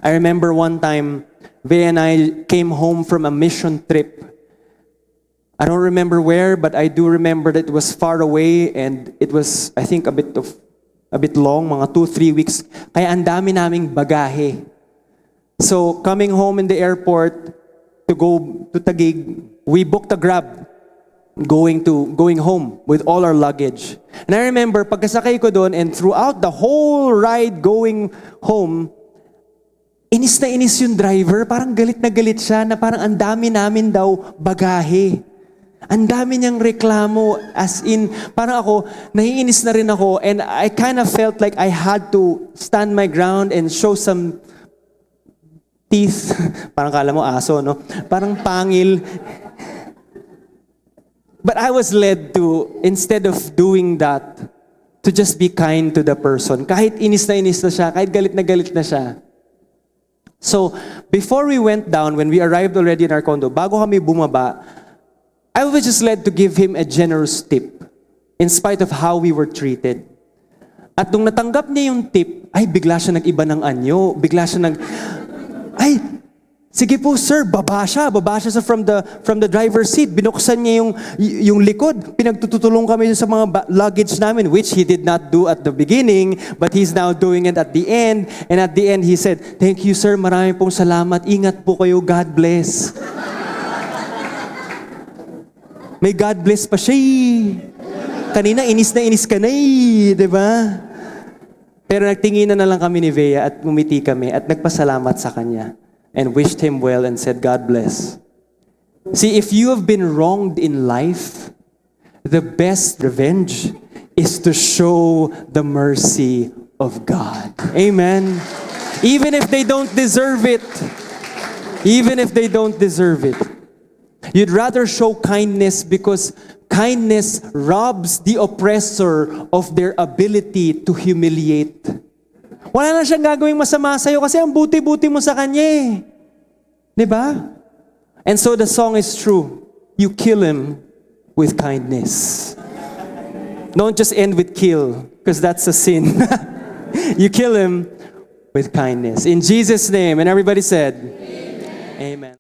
I remember one time, Vea and I came home from a mission trip. I don't remember where, but I do remember that it was far away and it was, I think, a bit long, mga 2-3 weeks. Kaya ang dami naming bagahe. So, coming home in the airport to go to Taguig, we booked a Grab going home with all our luggage. And I remember, pagkasakay ko doon and throughout the whole ride going home, inis na inis yung driver. Parang galit na galit siya na parang ang dami namin daw bagahe. Ang dami niyang reklamo, as in, parang ako, naiinis na rin ako, and I kind of felt like I had to stand my ground and show some teeth. Parang kala mo aso, no? Parang pangil. But I was led to, instead of doing that, to just be kind to the person. Kahit inis na siya, kahit galit na siya. So, before we went down, when we arrived already in our condo, bago kami bumaba, I was just led to give him a generous tip in spite of how we were treated. At nung natanggap niya yung tip, ay bigla siya nag-iba ng anyo. Bigla siya ay, sige po sir, baba siya from the driver's seat. Binuksan niya yung likod. Pinagtutulong kami sa mga luggage namin, which he did not do at the beginning, but he's now doing it at the end. And at the end, he said, "Thank you sir, marami pong salamat. Ingat po kayo, God bless." May God bless pa siya. Kanina, inis ka na di ba? Pero nagtingin na lang kami ni Vea at ngumiti kami at nagpasalamat sa kanya and wished him well and said, God bless. See, if you have been wronged in life, the best revenge is to show the mercy of God. Amen. Even if they don't deserve it. Even if they don't deserve it. You'd rather show kindness because kindness robs the oppressor of their ability to humiliate. Wala na siyang gagawing masama sa'yo kasi ang buti-buti mo sa kanya eh. Diba? And so the song is true. You kill him with kindness. Don't just end with kill because that's a sin. You kill him with kindness. In Jesus' name. And everybody said, Amen. Amen.